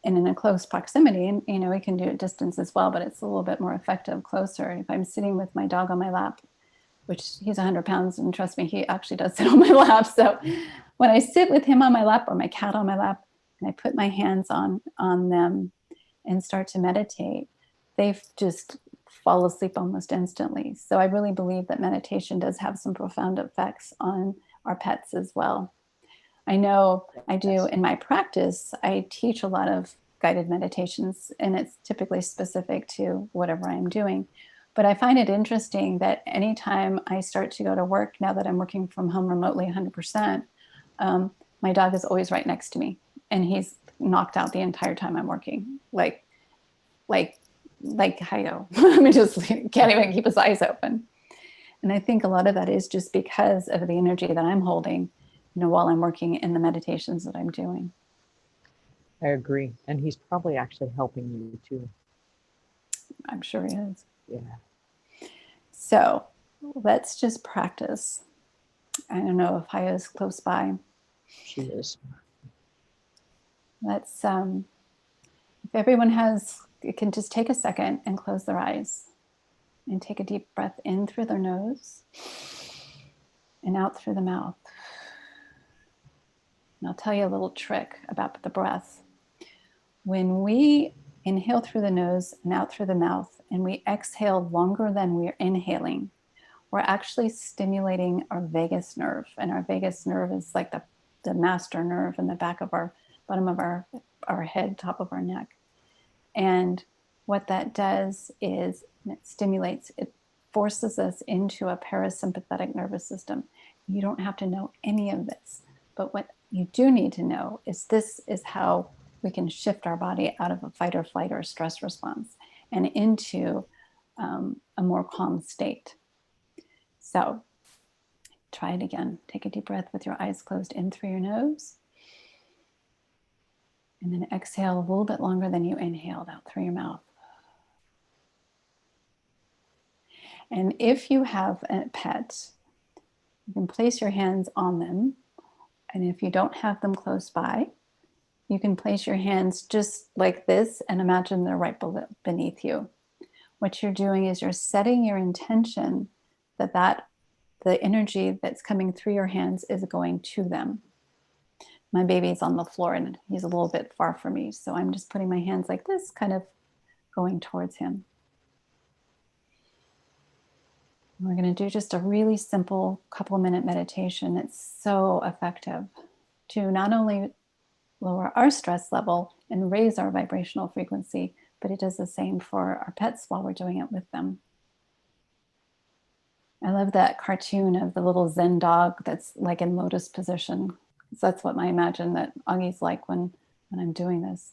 and in a close proximity, and you know, we can do it distance as well, but it's a little bit more effective closer. If I'm sitting with my dog on my lap, which he's 100 pounds, and trust me, he actually does sit on my lap. So when I sit with him on my lap or my cat on my lap, and I put my hands on them and start to meditate, they just fall asleep almost instantly. So I really believe that meditation does have some profound effects on our pets as well. I know I do in my practice, I teach a lot of guided meditations, and it's typically specific to whatever I'm doing. But I find it interesting that anytime I start to go to work, now that I'm working from home remotely 100%, my dog is always right next to me, and he's knocked out the entire time I'm working. Like Hayo. I mean, just can't even keep his eyes open. And I think a lot of that is just because of the energy that I'm holding, you know, while I'm working in the meditations that I'm doing. I agree. And he's probably actually helping you too. I'm sure he is. Yeah. So let's just practice. I don't know if Haya is close by. She is. Let's, if everyone has, it can just take a second and close their eyes and take a deep breath in through their nose and out through the mouth. And I'll tell you a little trick about the breath. When we inhale through the nose and out through the mouth, and we exhale longer than we're inhaling, we're actually stimulating our vagus nerve. And our vagus nerve is like the master nerve in the back of our bottom of our head, top of our neck. And what that does is it stimulates, it forces us into a parasympathetic nervous system. You don't have to know any of this, but what you do need to know is this is how we can shift our body out of a fight or flight or stress response and into a more calm state. So try it again. Take a deep breath with your eyes closed in through your nose. And then exhale a little bit longer than you inhaled out through your mouth. And if you have a pet, you can place your hands on them. And if you don't have them close by, you can place your hands just like this and imagine they're right beneath you. What you're doing is you're setting your intention that the energy that's coming through your hands is going to them. My baby's on the floor and he's a little bit far from me. So I'm just putting my hands like this, kind of going towards him. We're going to do just a really simple couple-minute meditation. It's so effective to not only lower our stress level and raise our vibrational frequency, but it does the same for our pets while we're doing it with them. I love that cartoon of the little Zen dog that's like in lotus position. So that's what I imagine that Augie's like when I'm doing this.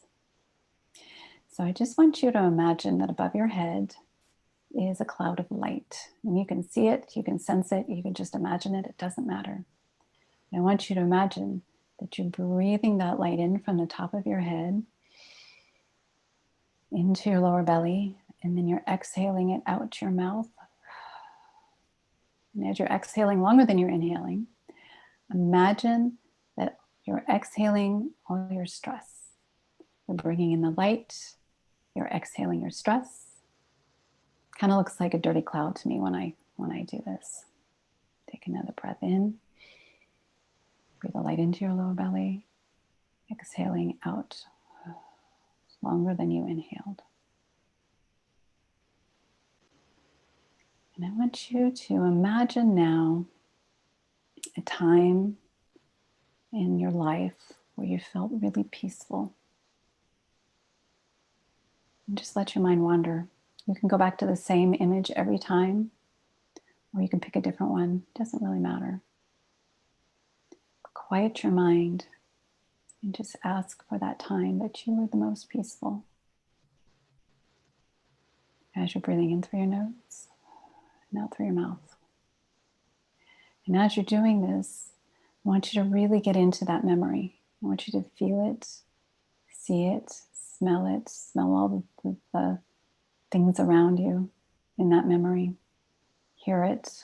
So I just want you to imagine that above your head is a cloud of light. And you can see it, you can sense it, you can just imagine it, it doesn't matter. And I want you to imagine that you're breathing that light in from the top of your head into your lower belly, and then you're exhaling it out your mouth. And as you're exhaling longer than you're inhaling, imagine that you're exhaling all your stress. You're bringing in the light, you're exhaling your stress. Kind of looks like a dirty cloud to me when I do this. Take another breath in. Breathe the light into your lower belly, exhaling out longer than you inhaled. And I want you to imagine now a time in your life where you felt really peaceful. And just let your mind wander. You can go back to the same image every time, or you can pick a different one. It doesn't really matter. Quiet your mind and just ask for that time that you were the most peaceful. As you're breathing in through your nose and out through your mouth. And as you're doing this, I want you to really get into that memory. I want you to feel it, see it, smell all the things around you in that memory. Hear it.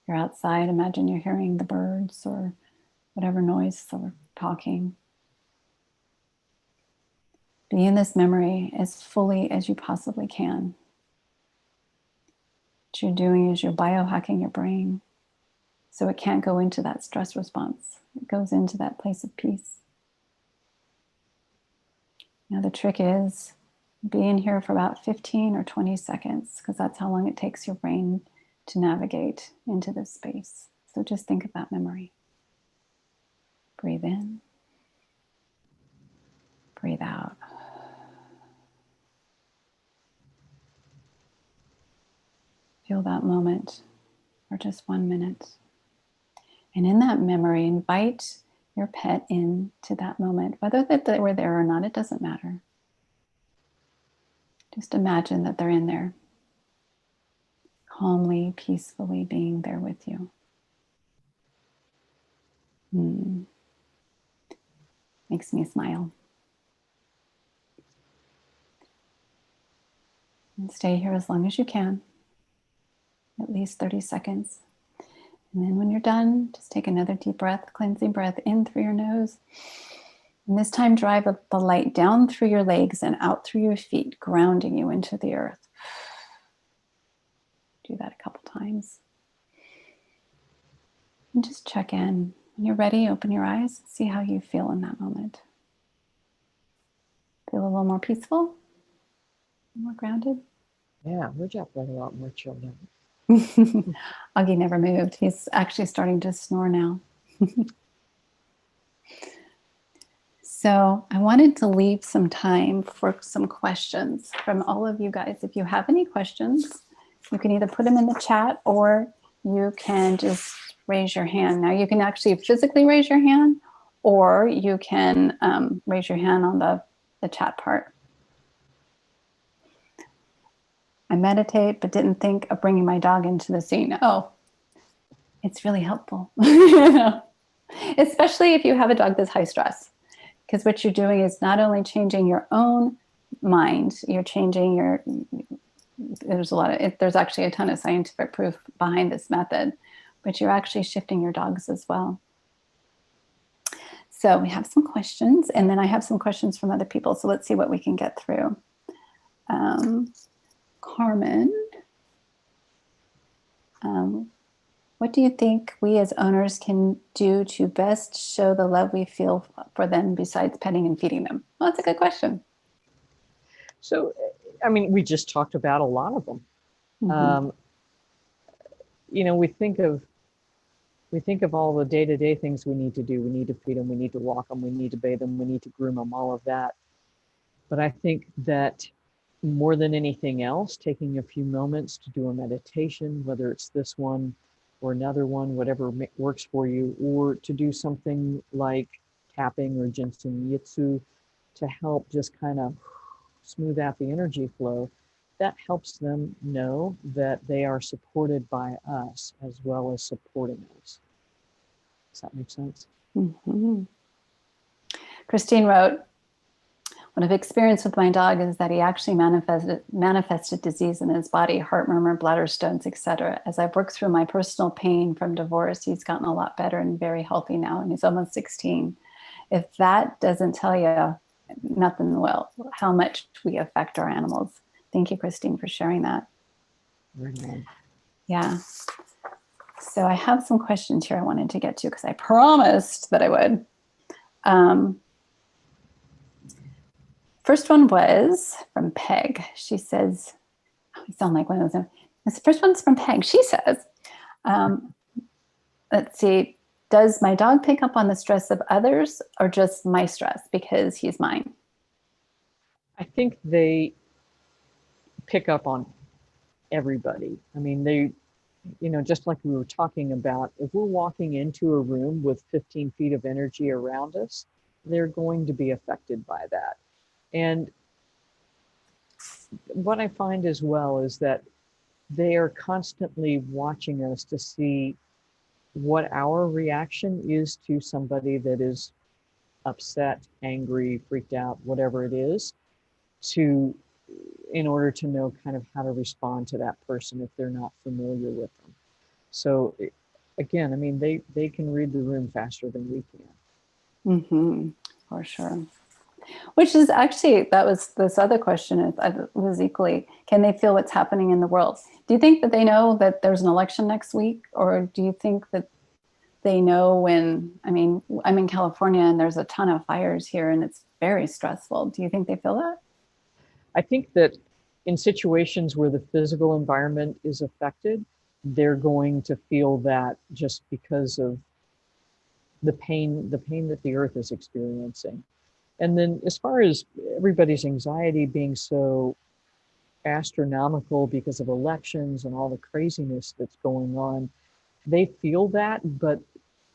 You're outside, imagine you're hearing the birds or whatever noise or talking. Be in this memory as fully as you possibly can. What you're doing is you're biohacking your brain so it can't go into that stress response. It goes into that place of peace. Now the trick is be in here for about 15 or 20 seconds because that's how long it takes your brain to navigate into this space. So just think of that memory. Breathe in. Breathe out. Feel that moment for just 1 minute. And in that memory, invite your pet into that moment. Whether that they were there or not, it doesn't matter. Just imagine that they're in there, calmly, peacefully being there with you. Makes me smile. And stay here as long as you can, at least 30 seconds. And then when you're done, just take another deep breath, cleansing breath in through your nose. And this time drive the light down through your legs and out through your feet, grounding you into the earth. Do that a couple times. And just check in. When you're ready, open your eyes, see how you feel in that moment. Feel a little more peaceful? More grounded? Yeah, we're definitely a lot more children. Augie never moved. He's actually starting to snore now. So I wanted to leave some time for some questions from all of you guys. If you have any questions, you can either put them in the chat or you can just raise your hand. Now you can actually physically raise your hand, or you can raise your hand on the chat part. I meditate, but didn't think of bringing my dog into the scene. Oh, it's really helpful. Especially if you have a dog that's high stress. Because what you're doing is not only changing your own mind, you're changing there's actually a ton of scientific proof behind this method, but you're actually shifting your dogs as well. So we have some questions, and then I have some questions from other people. So let's see what we can get through. Carmen What do you think we as owners can do to best show the love we feel for them besides petting and feeding them? Well, that's a good question. So, I mean, we just talked about a lot of them. Mm-hmm. You know, we think of all the day-to-day things we need to do. We need to feed them, we need to walk them, we need to bathe them, we need to groom them, all of that. But I think that more than anything else, taking a few moments to do a meditation, whether it's this one or another one, whatever works for you, or to do something like tapping or Jinsen Jitsu to help just kind of smooth out the energy flow, that helps them know that they are supported by us as well as supporting us. Does that make sense? Mm-hmm. Christine wrote, what I've experienced with my dog is that he actually manifested disease in his body, heart murmur, bladder stones, etc. As I've worked through my personal pain from divorce, he's gotten a lot better and very healthy now, and he's almost 16. If that doesn't tell you, nothing will, how much we affect our animals. Thank you, Christine, for sharing that. Right. Yeah. So I have some questions here I wanted to get to because I promised that I would. First one was from Peg. She says, oh, you sound like one of those. This first one's from Peg. She says, let's see, does my dog pick up on the stress of others or just my stress because he's mine? I think they pick up on everybody. I mean, they, you know, just like we were talking about, if we're walking into a room with 15 feet of energy around us, they're going to be affected by that. And what I find as well is that they are constantly watching us to see what our reaction is to somebody that is upset, angry, freaked out, whatever it is, in order to know kind of how to respond to that person if they're not familiar with them. So again, I mean, they can read the room faster than we can. Mm-hmm, for sure. Which is actually, that was this other question was equally, can they feel what's happening in the world? Do you think that they know that there's an election next week? Or do you think that they know when, I mean, I'm in California and there's a ton of fires here and it's very stressful. Do you think they feel that? I think that in situations where the physical environment is affected, they're going to feel that just because of the pain that the earth is experiencing. And then as far as everybody's anxiety being so astronomical because of elections and all the craziness that's going on, they feel that, but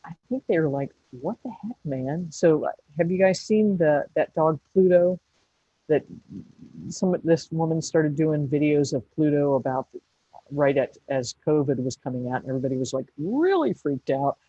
I think they're like, what the heck, man? So have you guys seen that dog Pluto? That this woman started doing videos of Pluto about as COVID was coming out, and everybody was like really freaked out.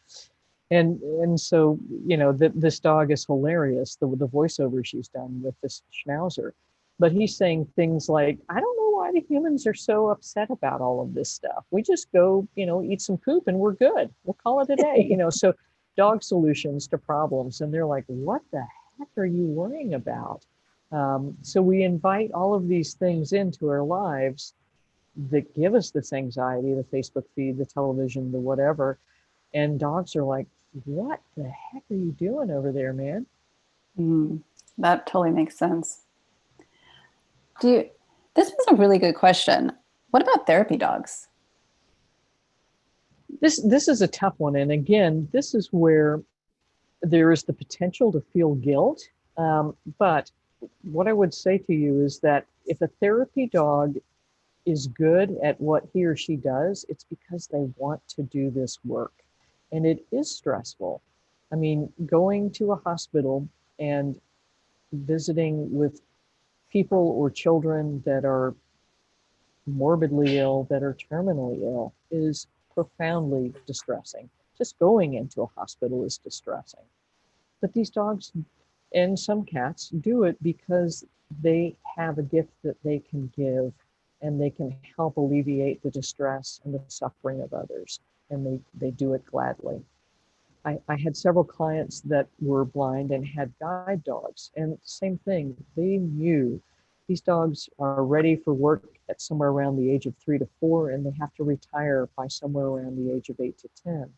And so, you know, this dog is hilarious, the voiceover she's done with this schnauzer. But he's saying things like, I don't know why the humans are so upset about all of this stuff. We just go, you know, eat some poop and we're good. We'll call it a day, you know. So dog solutions to problems. And they're like, what the heck are you worrying about? So we invite all of these things into our lives that give us this anxiety, the Facebook feed, the television, the whatever. And dogs are like, what the heck are you doing over there, man? That totally makes sense. This was a really good question. What about therapy dogs? This is a tough one. And again, this is where there is the potential to feel guilt. But what I would say to you is that if a therapy dog is good at what he or she does, it's because they want to do this work. And it is stressful. I mean, going to a hospital and visiting with people or children that are morbidly ill, that are terminally ill, is profoundly distressing. Just going into a hospital is distressing. But these dogs and some cats do it because they have a gift that they can give, and they can help alleviate the distress and the suffering of others. And they do it gladly. I had several clients that were blind and had guide dogs, and same thing, they knew These dogs are ready for work at somewhere around the age of 3 to 4, and they have to retire by somewhere around the age of 8 to 10.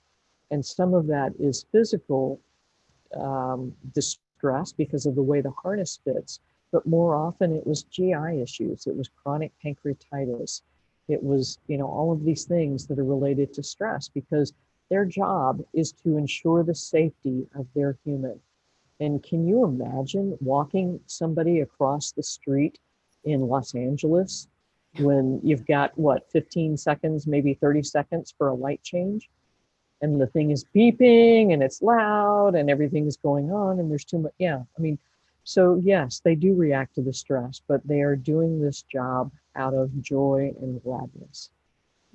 And some of that is physical distress because of the way the harness fits, but more often it was GI issues. It was chronic pancreatitis. It was, all of these things that are related to stress, because their job is to ensure the safety of their human. And can you imagine walking somebody across the street in Los Angeles when you've got, 15 seconds, maybe 30 seconds for a light change? And the thing is beeping and it's loud and everything is going on and there's too much. Yeah, so yes, they do react to the stress, but they are doing this job out of joy and gladness.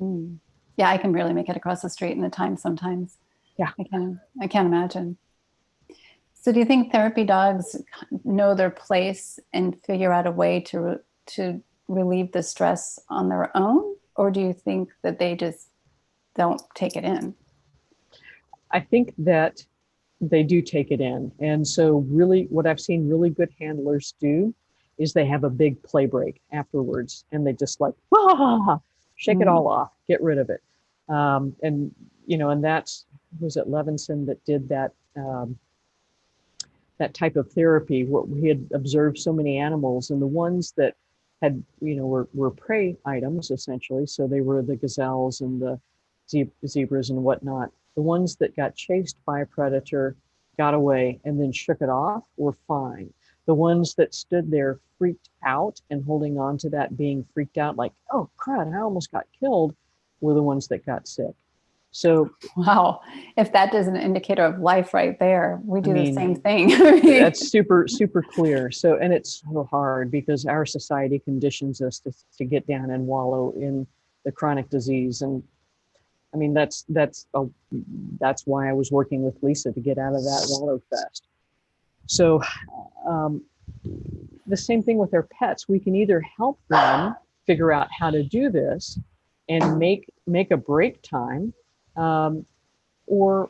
Mm. Yeah, I can barely make it across the street in the time sometimes. Yeah. I can't imagine. So do you think therapy dogs know their place and figure out a way to relieve the stress on their own? Or do you think that they just don't take it in? I think that they do take it in. And so really what I've seen really good handlers do is they have a big play break afterwards, and they just like, shake it all off, get rid of it. And that's, was it Levinson that did that, that type of therapy where he had observed so many animals, and the ones that had, were prey items essentially. So they were the gazelles and the zebras and whatnot. The ones that got chased by a predator, got away, and then shook it off were fine. The ones that stood there freaked out and holding on to that, being freaked out like, oh crud, I almost got killed, were the ones that got sick. So wow, if that is an indicator of life right there, we do the same thing. That's super, super clear. So, and it's so hard because our society conditions us to get down and wallow in the chronic disease. And that's why I was working with Lisa to get out of that wallow fest. So the same thing with our pets. We can either help them figure out how to do this and make a break time, or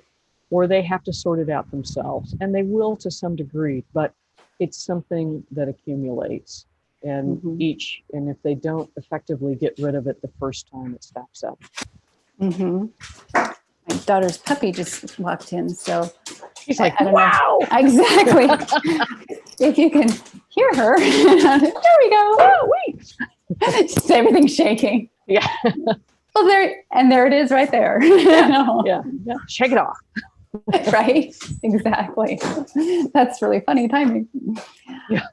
they have to sort it out themselves, and they will to some degree, but it's something that accumulates, and and if they don't effectively get rid of it the first time, it stacks up. Mm-hmm. My daughter's puppy just walked in, so she's like, I don't wow, know. Exactly. If you can hear her, there we go. Oh, wait. Just everything's shaking. Yeah. Well, there it is right there. Yeah. Shake it off. Right? Exactly. That's really funny timing. Yeah.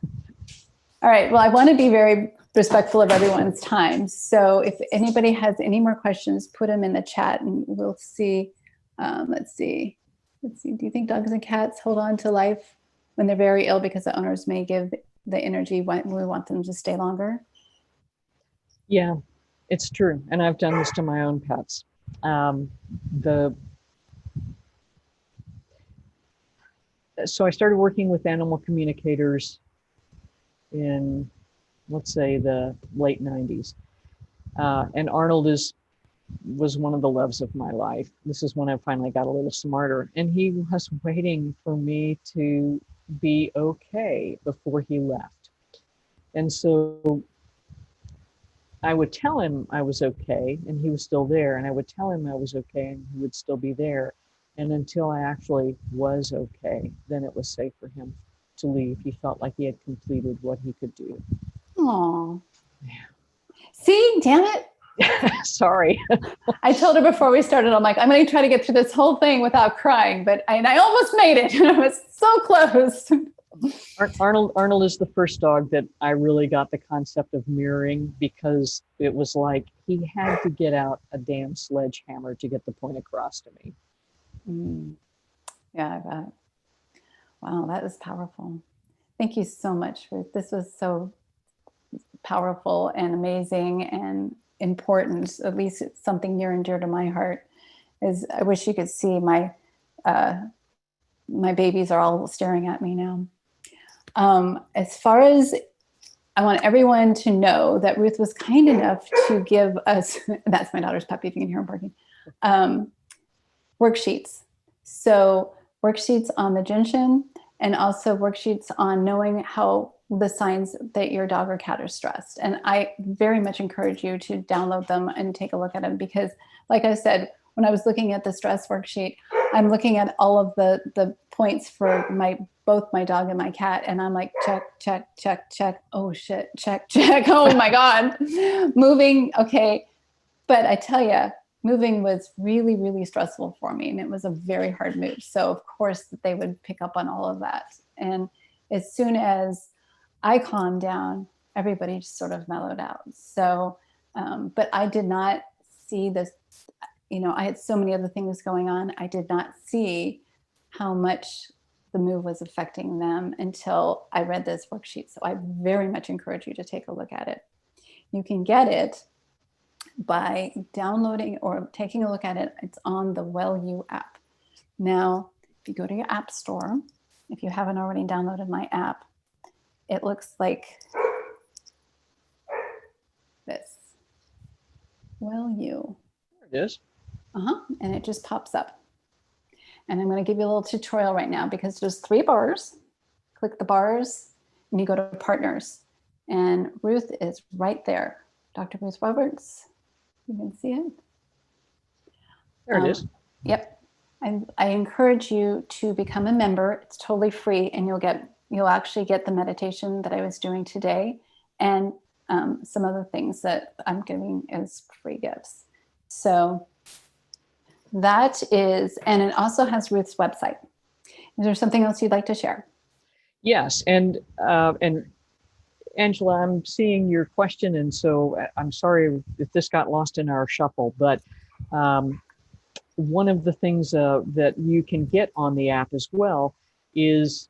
All right. Well, I want to be very respectful of everyone's time. So if anybody has any more questions, put them in the chat and we'll see. Let's see. Do you think dogs and cats hold on to life when they're very ill because the owners may give the energy when we want them to stay longer? Yeah, it's true. And I've done this to my own pets. So I started working with animal communicators in, let's say, the late 90s. And Arnold was one of the loves of my life. This is when I finally got a little smarter. And he was waiting for me to be okay before he left. And so I would tell him I was okay, and he was still there. And I would tell him I was okay, and he would still be there. And until I actually was okay, then it was safe for him to leave. He felt like he had completed what he could do. Oh, yeah. See, damn it. Sorry. I told her before we started, I'm like, I'm going to try to get through this whole thing without crying, but I almost made it. I was so close. Arnold is the first dog that I really got the concept of mirroring, because it was like he had to get out a damn sledgehammer to get the point across to me. Yeah, I bet. Wow, that was powerful. Thank you so much, Ruth. This was so powerful and amazing and important. At least it's something near and dear to my heart. I wish you could see my babies are all staring at me now. As far as I want everyone to know that Ruth was kind enough to give us, that's my daughter's puppy, if you can hear him barking, worksheets. So worksheets on the Jinshin, and also worksheets on knowing how the signs that your dog or cat are stressed. And I very much encourage you to download them and take a look at them, because like I said, when I was looking at the stress worksheet, I'm looking at all of the points for both my dog and my cat. And I'm like, check, check, check, check. Oh shit, check, check. Oh my God. Moving. Okay. But I tell you, moving was really, really stressful for me. And it was a very hard move. So of course they would pick up on all of that. And as soon as I calmed down, everybody just sort of mellowed out. So, but I did not see this, I had so many other things going on. I did not see how much the move was affecting them until I read this worksheet. So I very much encourage you to take a look at it. You can get it by downloading or taking a look at it. It's on the WellU app. Now, if you go to your app store, if you haven't already downloaded my app, it looks like this. WellU. There it is. And it just pops up. And I'm going to give you a little tutorial right now, because there's 3 bars. Click the bars and you go to partners. And Ruth is right there. Dr. Ruth Roberts. You can see it. There it is. Yep. I encourage you to become a member. It's totally free, and you'll actually get the meditation that I was doing today, and some other things that I'm giving as free gifts. So that is, and it also has Ruth's website. Is there something else you'd like to share? Yes, and Angela, I'm seeing your question, and so I'm sorry if this got lost in our shuffle, but one of the things that you can get on the app as well is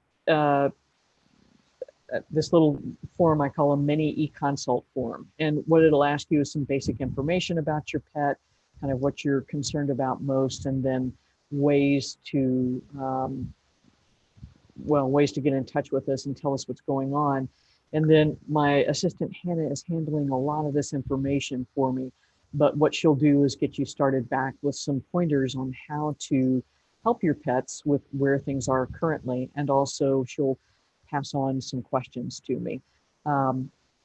this little form I call a mini e-consult form. And what it'll ask you is some basic information about your pet, kind of what you're concerned about most, and then ways to get in touch with us and tell us what's going on. And then my assistant Hannah is handling a lot of this information for me. But what she'll do is get you started back with some pointers on how to help your pets with where things are currently. And also she'll pass on some questions to me.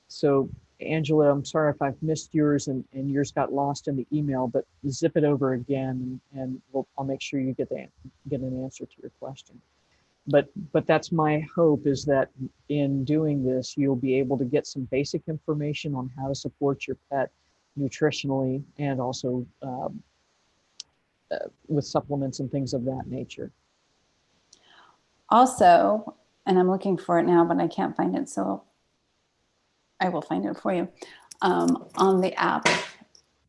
So Angela, I'm sorry if I've missed yours and yours got lost in the email, but zip it over again and I'll make sure you get an answer to your question. But that's my hope, is that in doing this, you'll be able to get some basic information on how to support your pet nutritionally, and also with supplements and things of that nature. Also, and I'm looking for it now, but I can't find it, so I will find it for you. On the app,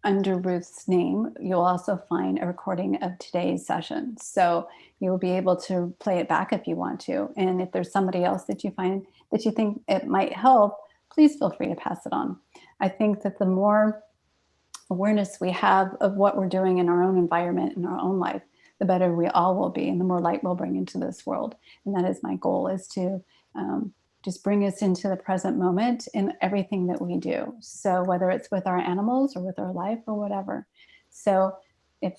under Ruth's name, you'll also find a recording of today's session. So you'll be able to play it back if you want to. And if there's somebody else that you find that you think it might help, please feel free to pass it on. I think that the more awareness we have of what we're doing in our own environment, in our own life, the better we all will be, and the more light we'll bring into this world. And that is my goal, is to just bring us into the present moment in everything that we do. So whether it's with our animals or with our life or whatever. So I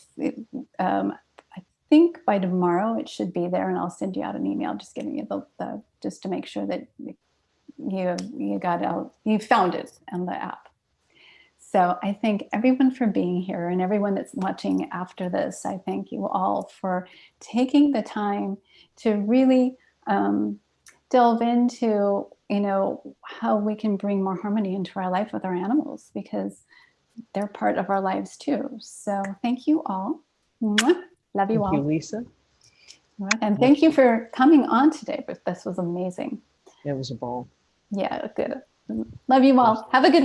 think by tomorrow it should be there, and I'll send you out an email just giving you the just to make sure that you got out, you found it on the app. So I thank everyone for being here, and everyone that's watching after this. I thank you all for taking the time to really delve into, how we can bring more harmony into our life with our animals, because they're part of our lives too. So thank you all. Mwah. Love you all. Thank you, Lisa. And thank you for coming on today. But this was amazing. It was a ball. Yeah, good. Love you all. Have a good